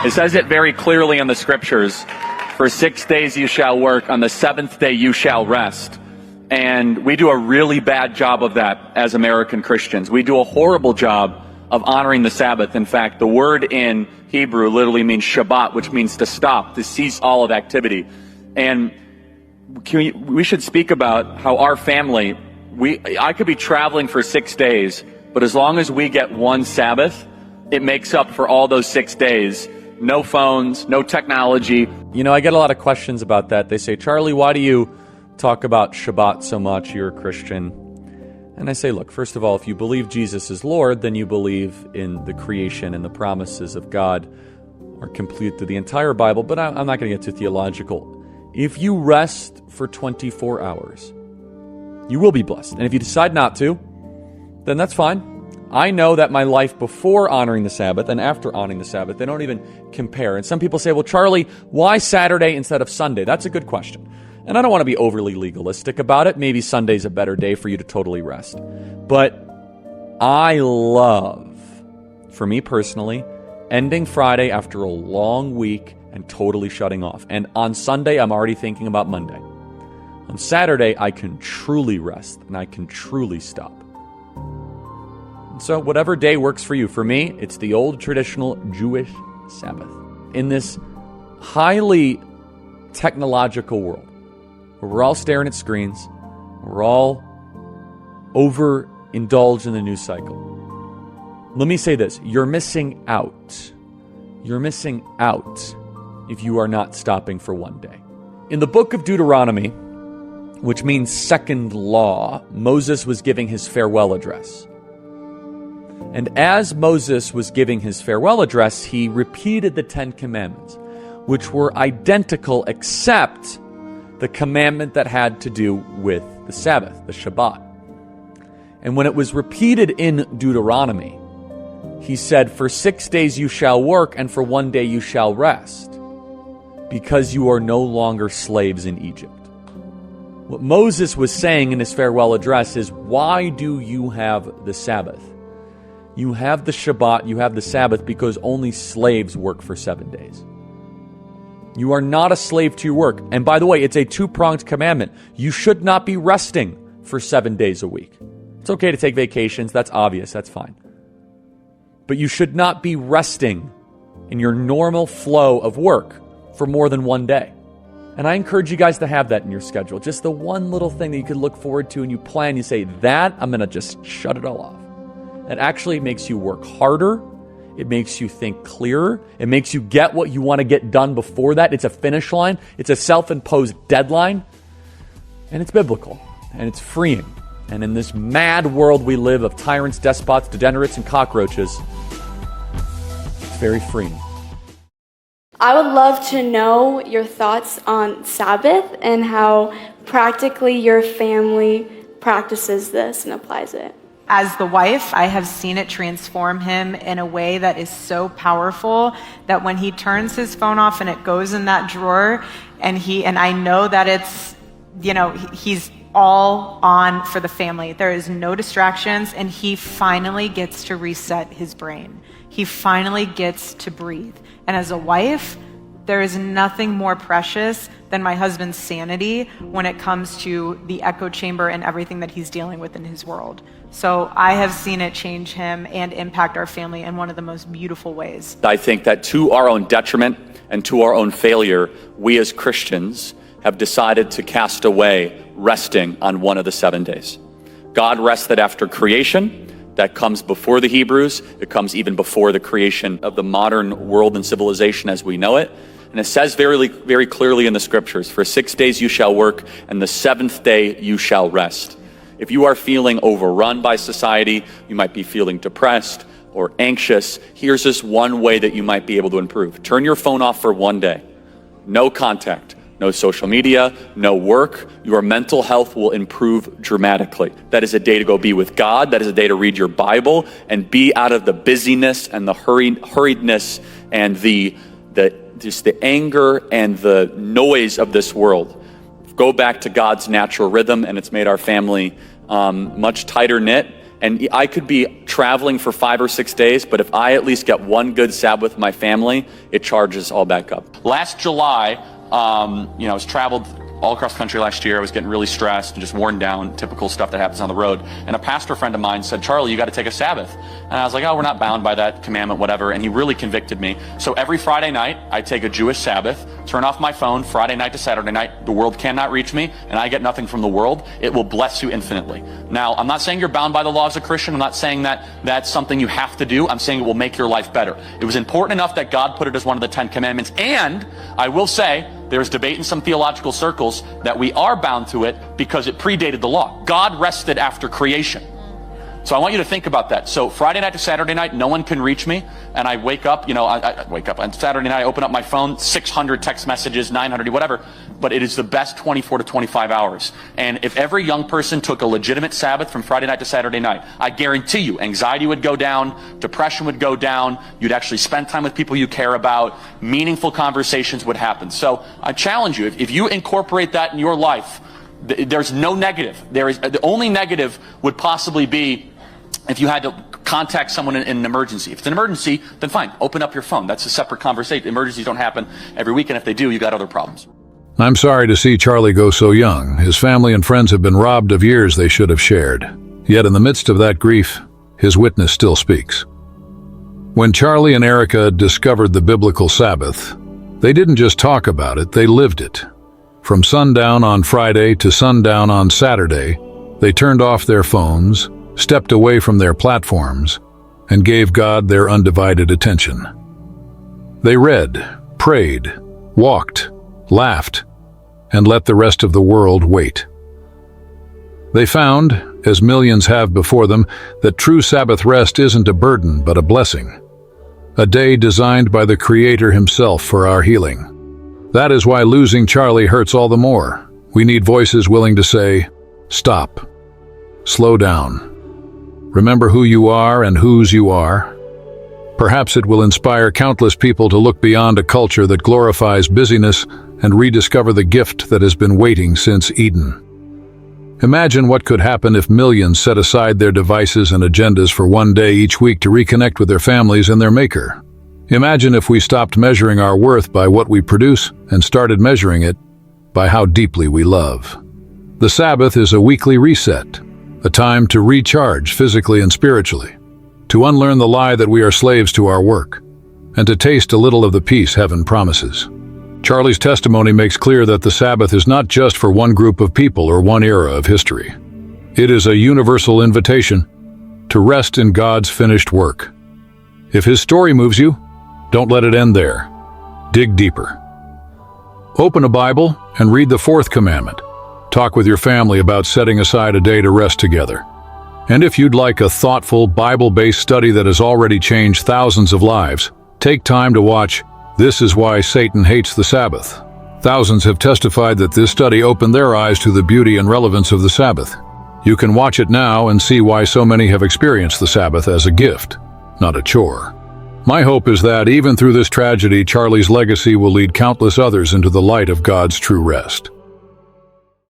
It says it very clearly in the scriptures. For 6 days you shall work, on the seventh day you shall rest. And we do a really bad job of that as American Christians. We do a horrible job of honoring the Sabbath. In fact, the word in Hebrew literally means Shabbat, which means to stop, to cease all of activity. And we should speak about how our family, I could be traveling for 6 days, but as long as we get one Sabbath, it makes up for all those 6 days. No phones, no technology. You know, I get a lot of questions about that. They say, Charlie, why do you talk about Shabbat so much? You're a Christian. And I say, look, first of all, if you believe Jesus is Lord, then you believe in the creation and the promises of God are complete through the entire Bible, but I'm not going to get too theological. If you rest for 24 hours, you will be blessed. And if you decide not to, then that's fine. I know that my life before honoring the Sabbath and after honoring the Sabbath, they don't even compare. And some people say, well, Charlie, why Saturday instead of Sunday? That's a good question. And I don't want to be overly legalistic about it. Maybe Sunday's a better day for you to totally rest. But I love, for me personally, ending Friday after a long week and totally shutting off. And on Sunday, I'm already thinking about Monday. On Saturday, I can truly rest and I can truly stop. And so whatever day works for you. For me, it's the old traditional Jewish Sabbath. In this highly technological world, where we're all staring at screens, we're all overindulged in the news cycle. Let me say this, you're missing out. You're missing out if you are not stopping for one day. In the book of Deuteronomy, which means second law, Moses was giving his farewell address. And as Moses was giving his farewell address, he repeated the Ten Commandments, which were identical except the commandment that had to do with the Sabbath, the Shabbat. And when it was repeated in Deuteronomy, he said, for 6 days you shall work, and for 1 day you shall rest, because you are no longer slaves in Egypt. What Moses was saying in his farewell address is, why do you have the Sabbath? You have the Shabbat, you have the Sabbath, because only slaves work for 7 days. You are not a slave to your work. And by the way, it's a two-pronged commandment. You should not be resting for 7 days a week. It's okay to take vacations. That's obvious. That's fine. But you should not be resting in your normal flow of work for more than 1 day. And I encourage you guys to have that in your schedule. Just the one little thing that you could look forward to and you plan. You say, that, I'm going to just shut it all off. That actually makes you work harder. It makes you think clearer. It makes you get what you want to get done before that. It's a finish line. It's a self-imposed deadline. And it's biblical. And it's freeing. And in this mad world we live of tyrants, despots, degenerates, and cockroaches, it's very freeing. I would love to know your thoughts on Sabbath and how practically your family practices this and applies it. As the wife, I have seen it transform him in a way that is so powerful that when he turns his phone off and it goes in that drawer and I know that it's, he's all on for the family. There is no distractions and he finally gets to reset his brain. He finally gets to breathe. And as a wife, there is nothing more precious than my husband's sanity when it comes to the echo chamber and everything that he's dealing with in his world. So I have seen it change him and impact our family in one of the most beautiful ways. I think that to our own detriment and to our own failure, we as Christians have decided to cast away resting on one of the 7 days. God rested after creation. That comes before the Hebrews. It comes even before the creation of the modern world and civilization as we know it. And it says very, very clearly in the scriptures, for 6 days you shall work, and the seventh day you shall rest. If you are feeling overrun by society, you might be feeling depressed or anxious, here's just one way that you might be able to improve. Turn your phone off for 1 day. No contact, no social media, no work. Your mental health will improve dramatically. That is a day to go be with God. That is a day to read your Bible and be out of the busyness and the hurriedness and the anger and the noise of this world. Go back to God's natural rhythm, and it's made our family much tighter knit And I could be traveling for 5 or 6 days, but if I at least get one good Sabbath with my family, it charges all back up. Last July, I was traveled all across the country last year. I was getting really stressed and just worn down, typical stuff that happens on the road. And a pastor friend of mine said, Charlie, you got to take a Sabbath. And I was like, oh, we're not bound by that commandment, whatever. And he really convicted me. So every Friday night, I take a Jewish Sabbath, turn off my phone Friday night to Saturday night. The world cannot reach me, and I get nothing from the world. It will bless you infinitely. Now, I'm not saying you're bound by the law as a Christian. I'm not saying that that's something you have to do. I'm saying it will make your life better. It was important enough that God put it as one of the 10 commandments. And I will say, there's debate in some theological circles that we are bound to it because it predated the law. God rested after creation. So I want you to think about that. So Friday night to Saturday night, no one can reach me. And I wake up, I wake up on Saturday night, I open up my phone, 600 text messages, 900, whatever. But it is the best 24 to 25 hours. And if every young person took a legitimate Sabbath from Friday night to Saturday night, I guarantee you, anxiety would go down, depression would go down, you'd actually spend time with people you care about, meaningful conversations would happen. So I challenge you, if you incorporate that in your life, there's no negative. The only negative would possibly be if you had to contact someone in an emergency. If it's an emergency, then fine, open up your phone. That's a separate conversation. Emergencies don't happen every week, and if they do, you got other problems. I'm sorry to see Charlie go so young. His family and friends have been robbed of years they should have shared. Yet in the midst of that grief, his witness still speaks. When Charlie and Erika discovered the biblical Sabbath, they didn't just talk about it, they lived it. From sundown on Friday to sundown on Saturday, they turned off their phones, stepped away from their platforms, and gave God their undivided attention. They read, prayed, walked, laughed, and let the rest of the world wait. They found, as millions have before them, that true Sabbath rest isn't a burden but a blessing, a day designed by the Creator Himself for our healing. That is why losing Charlie hurts all the more. We need voices willing to say, stop, slow down. Remember who you are and whose you are. Perhaps it will inspire countless people to look beyond a culture that glorifies busyness and rediscover the gift that has been waiting since Eden. Imagine what could happen if millions set aside their devices and agendas for one day each week to reconnect with their families and their Maker. Imagine if we stopped measuring our worth by what we produce and started measuring it by how deeply we love. The Sabbath is a weekly reset, a time to recharge physically and spiritually, to unlearn the lie that we are slaves to our work, and to taste a little of the peace heaven promises. Charlie's testimony makes clear that the Sabbath is not just for one group of people or one era of history. It is a universal invitation to rest in God's finished work. If His story moves you, don't let it end there. Dig deeper. Open a Bible and read the 4th commandment. Talk with your family about setting aside a day to rest together. And if you'd like a thoughtful, Bible-based study that has already changed thousands of lives, take time to watch This Is Why Satan Hates the Sabbath. Thousands have testified that this study opened their eyes to the beauty and relevance of the Sabbath. You can watch it now and see why so many have experienced the Sabbath as a gift, not a chore. My hope is that even through this tragedy, Charlie's legacy will lead countless others into the light of God's true rest.